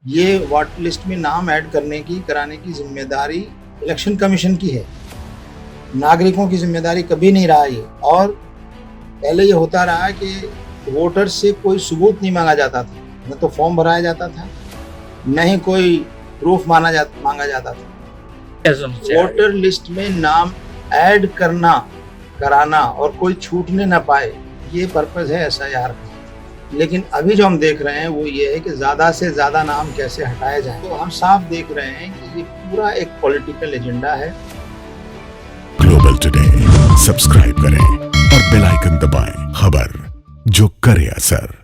ये voter list में नाम ऐड कराने की जिम्मेदारी इलेक्शन कमीशन की है, नागरिकों की जिम्मेदारी कभी नहीं रहा ये। और पहले ये होता रहा कि वोटर से कोई सबूत नहीं मांगा जाता था, न तो फॉर्म भराया जाता था, न ही कोई प्रूफ मांगा जाता था। वोटर लिस्ट में नाम ऐड कराना और कोई छूटने ना पाए, ये पर्पस है एसआईआर का। लेकिन अभी जो हम देख रहे हैं वो ये है कि ज्यादा से ज्यादा नाम कैसे हटाए जाएं। तो हम साफ देख रहे हैं कि ये पूरा एक पॉलिटिकल एजेंडा है। ग्लोबल टुडे सब्सक्राइब करें और बेल आइकन दबाएं, खबर जो करे असर।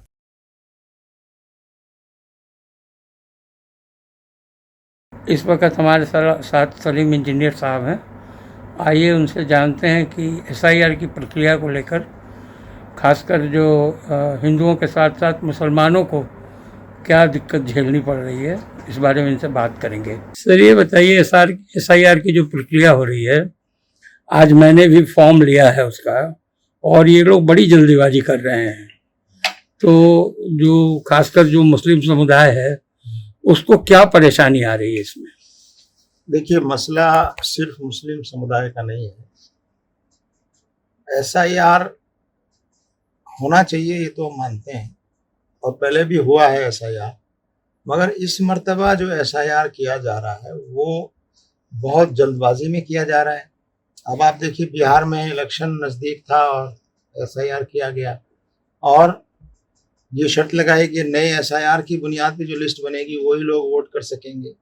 इस वक्त हमारे साथ सलीम इंजीनियर साहब हैं। आइए उनसे जानते हैं कि एसआईआर की प्रक्रिया को लेकर खासकर जो हिंदुओं के साथ साथ मुसलमानों को क्या दिक्कत झेलनी पड़ रही है, इस बारे में इनसे बात करेंगे। सर ये बताइए, एसआईआर की जो प्रक्रिया हो रही है, आज मैंने भी फॉर्म लिया है उसका, और ये लोग बड़ी जल्दीबाजी कर रहे हैं। तो जो खासकर जो मुस्लिम समुदाय है उसको क्या परेशानी आ रही है इसमें? देखिए, मसला सिर्फ मुस्लिम समुदाय का नहीं है। एसआईआर होना चाहिए, ये तो हम मानते हैं, और पहले भी हुआ है एसआईआर। मगर इस मर्तबा जो एसआईआर किया जा रहा है वो बहुत जल्दबाजी में किया जा रहा है। अब आप देखिए, बिहार में इलेक्शन नज़दीक था और एसआईआर किया गया, और ये शर्त लगाई कि नए एसआईआर की बुनियाद पे जो लिस्ट बनेगी वही लोग वोट कर सकेंगे।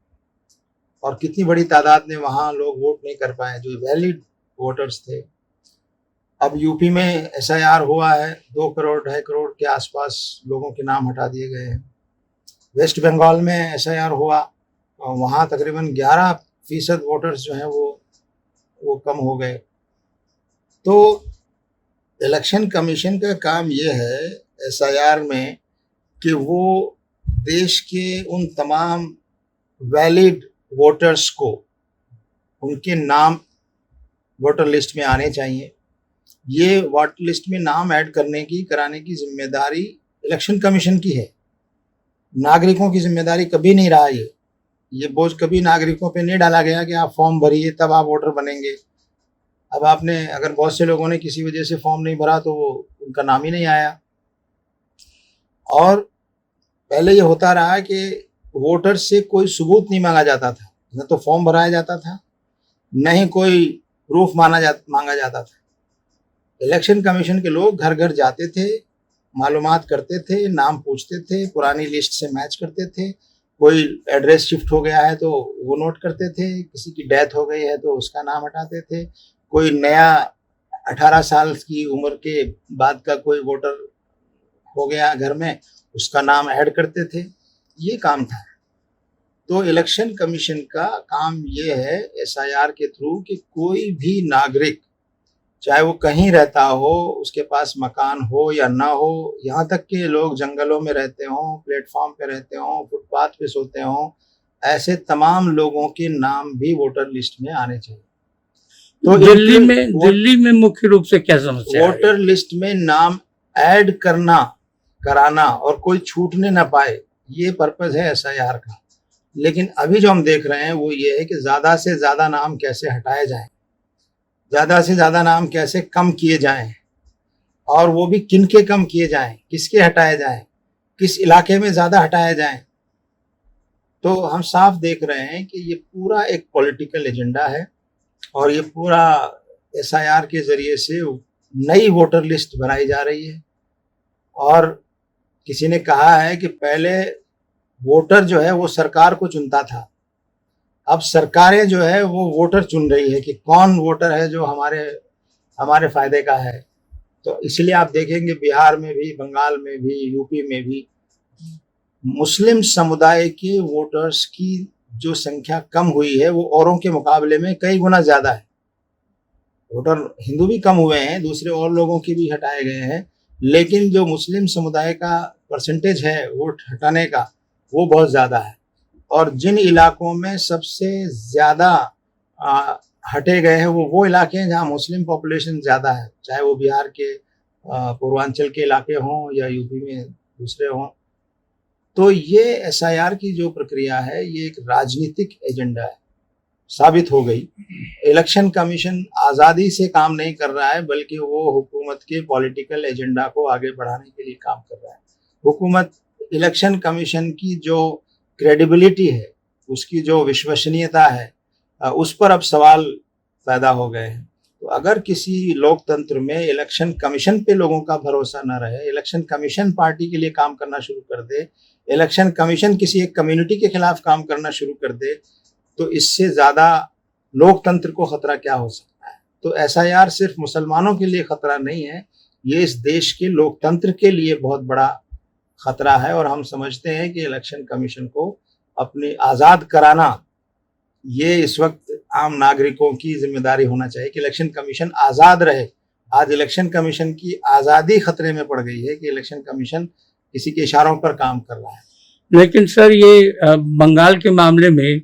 और कितनी बड़ी तादाद में वहाँ लोग वोट नहीं कर पाए जो वैलिड वोटर्स थे। अब यूपी में एसआईआर हुआ है, 2 करोड़ 2.5 करोड़ के आसपास लोगों के नाम हटा दिए गए हैं। वेस्ट बंगाल में एसआईआर हुआ और वहाँ तकरीबन 11% वोटर्स जो हैं वो कम हो गए। तो इलेक्शन कमीशन का काम ये है एसआईआर में कि वो देश के उन तमाम वैलिड वोटर्स को उनके नाम वोटर लिस्ट में आने चाहिए। ये वोटर लिस्ट में नाम ऐड कराने की जिम्मेदारी इलेक्शन कमीशन की है, नागरिकों की जिम्मेदारी कभी नहीं रहा ये बोझ कभी नागरिकों पे नहीं डाला गया कि आप फॉर्म भरिए तब आप वोटर बनेंगे। अब आपने अगर बहुत से लोगों ने किसी वजह से फॉर्म नहीं भरा तो उनका नाम ही नहीं आया। और पहले ये होता रहा कि वोटर से कोई सबूत नहीं मांगा जाता था, न तो फॉर्म भराया जाता था, न ही कोई प्रूफ मांगा जाता था। इलेक्शन कमीशन के लोग घर घर जाते थे, मालूमात करते थे, नाम पूछते थे, पुरानी लिस्ट से मैच करते थे। कोई एड्रेस शिफ्ट हो गया है तो वो नोट करते थे, किसी की डेथ हो गई है तो उसका नाम हटाते थे, कोई नया 18 साल की उम्र के बाद का कोई वोटर हो गया घर में, उसका नाम ऐड करते थे। ये काम था। तो इलेक्शन कमीशन का काम ये है एसआईआर के थ्रू कि कोई भी नागरिक, चाहे वो कहीं रहता हो, उसके पास मकान हो या ना हो, यहाँ तक कि लोग जंगलों में रहते हों, प्लेटफॉर्म पे रहते हों, फुटपाथ पे सोते हों, ऐसे तमाम लोगों के नाम भी वोटर लिस्ट में आने चाहिए। तो दिल्ली में मुख्य रूप से क्या समस्या है? वोटर लिस्ट में नाम ऐड कराना और कोई छूटने ना पाए, ये पर्पस है एसआईआर का। लेकिन अभी जो हम देख रहे हैं वो ये है कि ज्यादा से ज्यादा नाम कैसे हटाए जाएं, ज़्यादा से ज़्यादा नाम कैसे कम किए जाएं, और वो भी किन के कम किए जाएं, किसके हटाए जाएं, किस इलाके में ज़्यादा हटाए जाएं। तो हम साफ देख रहे हैं कि ये पूरा एक पॉलिटिकल एजेंडा है, और ये पूरा एसआईआर के ज़रिए से नई वोटर लिस्ट बनाई जा रही है। और किसी ने कहा है कि पहले वोटर जो है वो सरकार को चुनता था, अब सरकारें जो है वो वोटर चुन रही है कि कौन वोटर है जो हमारे फायदे का है। तो इसलिए आप देखेंगे बिहार में भी, बंगाल में भी, यूपी में भी मुस्लिम समुदाय के वोटर्स की जो संख्या कम हुई है वो औरों के मुकाबले में कई गुना ज्यादा है। वोटर हिंदू भी कम हुए हैं, दूसरे और लोगों के भी हटाए गए हैं, लेकिन जो मुस्लिम समुदाय का परसेंटेज है वोट हटाने का वो बहुत ज्यादा है। और जिन इलाकों में सबसे ज़्यादा हटे गए हैं वो इलाके हैं जहाँ मुस्लिम पॉपुलेशन ज़्यादा है, चाहे वो बिहार के पूर्वांचल के इलाके हों या यूपी में दूसरे हों। तो ये एसआईआर की जो प्रक्रिया है ये एक राजनीतिक एजेंडा है, साबित हो गई। इलेक्शन कमीशन आज़ादी से काम नहीं कर रहा है, बल्कि वो हुकूमत के पॉलिटिकल एजेंडा को आगे बढ़ाने के लिए काम कर रहा है। हुकूमत इलेक्शन कमीशन की जो क्रेडिबिलिटी है, उसकी जो विश्वसनीयता है, उस पर अब सवाल पैदा हो गए हैं। तो अगर किसी लोकतंत्र में इलेक्शन कमीशन पे लोगों का भरोसा न रहे, इलेक्शन कमीशन पार्टी के लिए काम करना शुरू कर दे, इलेक्शन कमीशन किसी एक कम्युनिटी के खिलाफ काम करना शुरू कर दे, तो इससे ज़्यादा लोकतंत्र को खतरा क्या हो सकता है। तो एसआईआर सिर्फ मुसलमानों के लिए खतरा नहीं है, ये इस देश के लोकतंत्र के लिए बहुत बड़ा खतरा है। और हम समझते हैं कि इलेक्शन कमीशन को अपनी आज़ाद कराना, ये इस वक्त आम नागरिकों की जिम्मेदारी होना चाहिए कि इलेक्शन कमीशन आज़ाद रहे। आज इलेक्शन कमीशन की आज़ादी खतरे में पड़ गई है कि इलेक्शन कमीशन किसी के इशारों पर काम कर रहा है। लेकिन सर, ये बंगाल के मामले में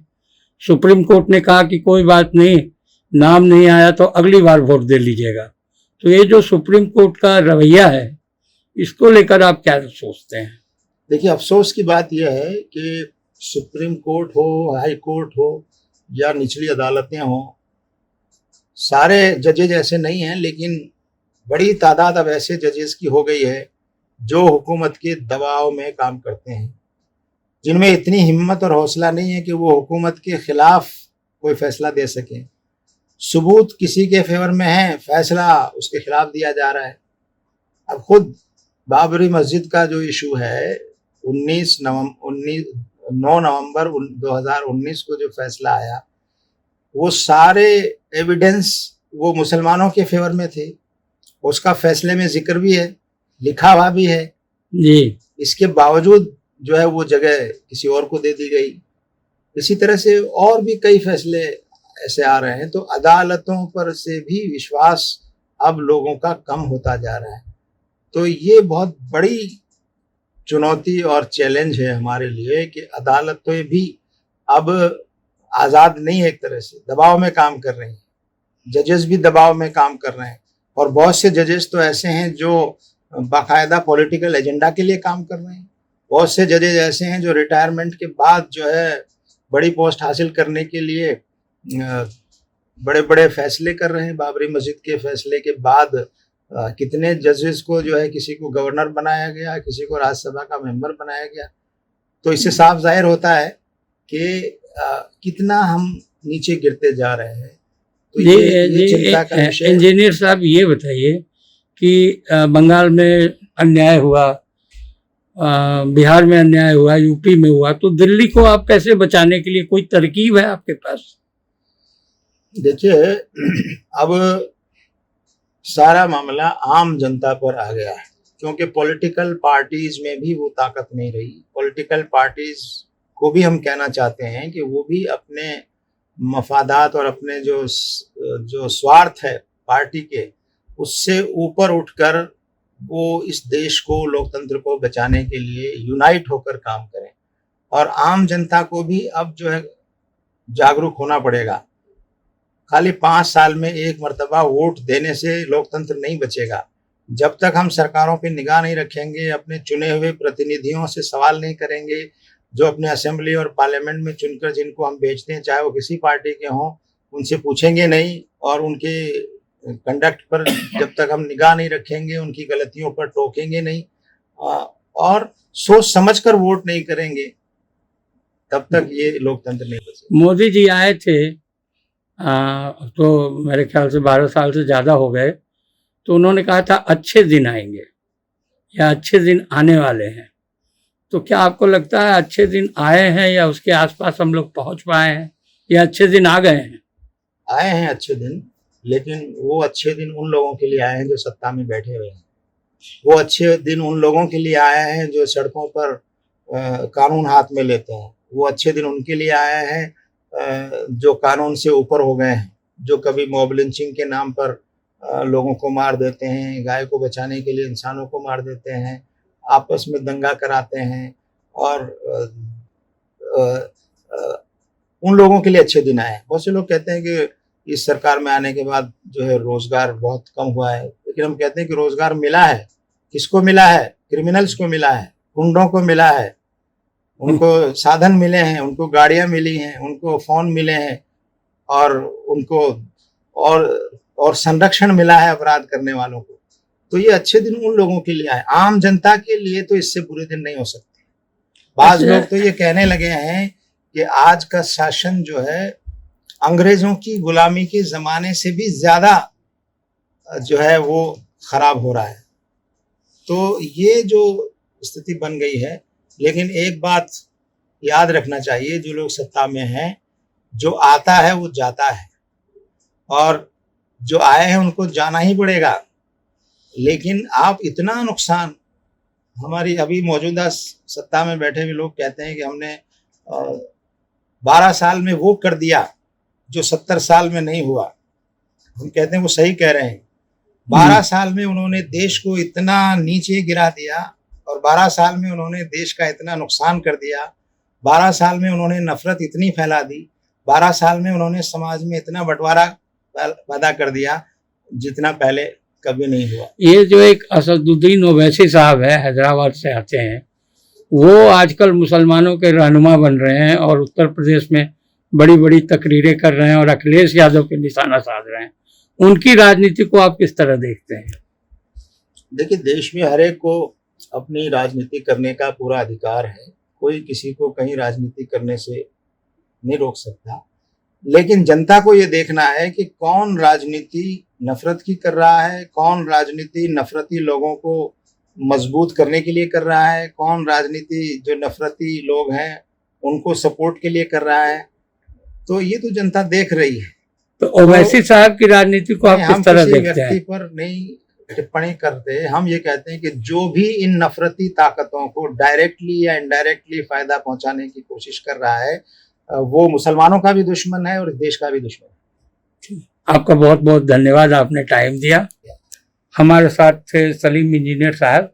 सुप्रीम कोर्ट ने कहा कि कोई बात नहीं, नाम नहीं आया तो अगली बार वोट दे लीजिएगा। तो ये जो सुप्रीम कोर्ट का रवैया है, इसको लेकर आप क्या सोचते हैं? देखिए, अफसोस की बात यह है कि सुप्रीम कोर्ट हो, हाई कोर्ट हो या निचली अदालतें हों, सारे जजेज ऐसे नहीं हैं, लेकिन बड़ी तादाद अब ऐसे जजेस की हो गई है जो हुकूमत के दबाव में काम करते हैं, जिनमें इतनी हिम्मत और हौसला नहीं है कि वो हुकूमत के खिलाफ कोई फैसला दे सकें। सबूत किसी के फेवर में है, फैसला उसके खिलाफ दिया जा रहा है। अब खुद बाबरी मस्जिद का जो इशू है, 9 नवंबर 2019 को जो फैसला आया, वो सारे एविडेंस वो मुसलमानों के फेवर में थे। उसका फैसले में जिक्र भी है, लिखा हुआ भी है जी। इसके बावजूद जो है वो जगह किसी और को दे दी गई। इसी तरह से और भी कई फैसले ऐसे आ रहे हैं। तो अदालतों पर से भी विश्वास अब लोगों का कम होता जा रहा है। तो ये बहुत बड़ी चुनौती और चैलेंज है हमारे लिए कि अदालतें भी अब आज़ाद नहीं है, एक तरह से दबाव में काम कर रही हैं, जजेस भी दबाव में काम कर रहे हैं। और बहुत से जजेस तो ऐसे हैं जो बाकायदा पॉलिटिकल एजेंडा के लिए काम कर रहे हैं। बहुत से जजेस ऐसे हैं जो रिटायरमेंट के बाद जो है बड़ी पोस्ट हासिल करने के लिए बड़े बड़े फैसले कर रहे हैं। बाबरी मस्जिद के फैसले के बाद कितने जजेस को जो है, किसी को गवर्नर बनाया गया, किसी को राज्यसभा का मेंबर बनाया गया। तो इससे साफ जाहिर होता है कि कितना हम नीचे गिरते जा रहे हैं। तो ये चिंता का विषय। इंजीनियर साहब, ये बताइए कि बंगाल में अन्याय हुआ, बिहार में अन्याय हुआ, यूपी में हुआ, तो दिल्ली को आप कैसे बचाने के लिए कोई तरकीब है आपके पास? देखिए, अब सारा मामला आम जनता पर आ गया है, क्योंकि पॉलिटिकल पार्टीज में भी वो ताकत नहीं रही। पॉलिटिकल पार्टीज को भी हम कहना चाहते हैं कि वो भी अपने मफादात और अपने जो स्वार्थ है पार्टी के, उससे ऊपर उठकर वो इस देश को, लोकतंत्र को बचाने के लिए यूनाइट होकर काम करें। और आम जनता को भी अब जो है जागरूक होना पड़ेगा। खाली 5 साल में एक मर्तबा वोट देने से लोकतंत्र नहीं बचेगा। जब तक हम सरकारों पर निगाह नहीं रखेंगे, अपने चुने हुए प्रतिनिधियों से सवाल नहीं करेंगे, जो अपने असेंबली और पार्लियामेंट में चुनकर जिनको हम भेजते हैं, चाहे वो किसी पार्टी के हों, उनसे पूछेंगे नहीं, और उनके कंडक्ट पर जब तक हम निगाह नहीं रखेंगे, उनकी गलतियों पर टोकेंगे नहीं और सोच समझकर वोट नहीं करेंगे, तब तक ये लोकतंत्र नहीं बचेगा। मोदी जी आए थे, तो मेरे ख्याल से 12 साल से ज़्यादा हो गए, तो उन्होंने कहा था अच्छे दिन आएंगे या अच्छे दिन आने वाले हैं। तो क्या आपको लगता है अच्छे दिन आए हैं, या उसके आसपास हम लोग पहुंच पाए हैं, या अच्छे दिन आ गए हैं? आए हैं अच्छे दिन, लेकिन वो अच्छे दिन उन लोगों के लिए आए हैं जो सत्ता में बैठे हुए हैं। वो अच्छे दिन उन लोगों के लिए आए हैं जो सड़कों पर कानून हाथ में लेते हैं। वो अच्छे दिन उनके लिए आए हैं जो कानून से ऊपर हो गए हैं, जो कभी मॉब लिंचिंग के नाम पर लोगों को मार देते हैं, गाय को बचाने के लिए इंसानों को मार देते हैं, आपस में दंगा कराते हैं, और उन लोगों के लिए अच्छे दिन आए हैं। बहुत से लोग कहते हैं कि इस सरकार में आने के बाद जो है रोजगार बहुत कम हुआ है, लेकिन हम कहते हैं कि रोजगार मिला है। किसको मिला है? क्रिमिनल्स को मिला है, गुंडों को मिला है, उनको साधन मिले हैं, उनको गाड़ियां मिली हैं, उनको फोन मिले हैं और उनको और संरक्षण मिला है अपराध करने वालों को। तो ये अच्छे दिन उन लोगों के लिए आए, आम जनता के लिए तो इससे बुरे दिन नहीं हो सकते। बाज लोग तो ये कहने लगे हैं कि आज का शासन जो है अंग्रेजों की गुलामी के जमाने से भी ज्यादा जो है वो खराब हो रहा है। तो ये जो स्थिति बन गई है, लेकिन एक बात याद रखना चाहिए, जो लोग सत्ता में हैं, जो आता है वो जाता है और जो आए हैं उनको जाना ही पड़ेगा। लेकिन आप इतना नुकसान, हमारी अभी मौजूदा सत्ता में बैठे हुए लोग कहते हैं कि हमने 12 साल में वो कर दिया जो 70 साल में नहीं हुआ। हम कहते हैं वो सही कह रहे हैं। 12 साल में उन्होंने देश को इतना नीचे गिरा दिया और 12 साल में उन्होंने देश का इतना नुकसान कर दिया। 12 साल में उन्होंने नफरत इतनी फैला दी। 12 साल में उन्होंने समाज में इतना बंटवारा पैदा कर दिया जितना पहले कभी नहीं हुआ। ये जो एक असदुद्दीन ओवैसी साहब है, हैदराबाद से आते हैं, वो आजकल मुसलमानों के रहनुमा बन रहे हैं और उत्तर प्रदेश में बड़ी बड़ी तकरीरें कर रहे हैं और अखिलेश यादव पे निशाना साध रहे हैं। उनकी राजनीति को आप किस तरह देखते हैं? देखिए, देश में हर एक को अपनी राजनीति करने का पूरा अधिकार है, कोई किसी को कहीं राजनीति करने से नहीं रोक सकता। लेकिन जनता को ये देखना है कि कौन राजनीति नफरत की कर रहा है, कौन राजनीति नफरती लोगों को मजबूत करने के लिए कर रहा है, कौन राजनीति जो नफरती लोग हैं उनको सपोर्ट के लिए कर रहा है। तो ये तो जनता देख रही है। तो ओवैसी साहब की राजनीति को आप किस तरह देखते हैं? व्यक्ति पर नहीं टिप्पणी करते, हम ये कहते हैं कि जो भी इन नफरती ताकतों को डायरेक्टली या इनडायरेक्टली फायदा पहुंचाने की कोशिश कर रहा है, वो मुसलमानों का भी दुश्मन है और देश का भी दुश्मन है। आपका बहुत बहुत धन्यवाद, आपने टाइम दिया। हमारे साथ थे सलीम इंजीनियर साहब,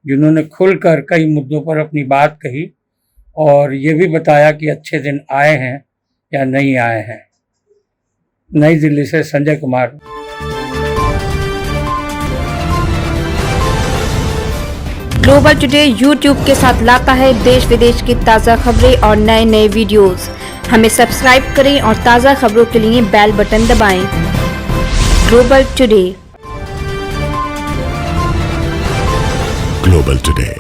जिन्होंने खुलकर कई मुद्दों पर अपनी बात कही और ये भी बताया कि अच्छे दिन आए हैं या नहीं आए हैं। नई दिल्ली से Sanjay Kumar. Global today YouTube के साथ लाता है देश विदेश की ताज़ा खबरें और नए नए वीडियोस। हमें सब्सक्राइब करें और ताज़ा खबरों के लिए बेल बटन दबाएं। Global today. ग्लोबल टुडे,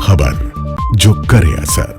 खबर जो करे असर।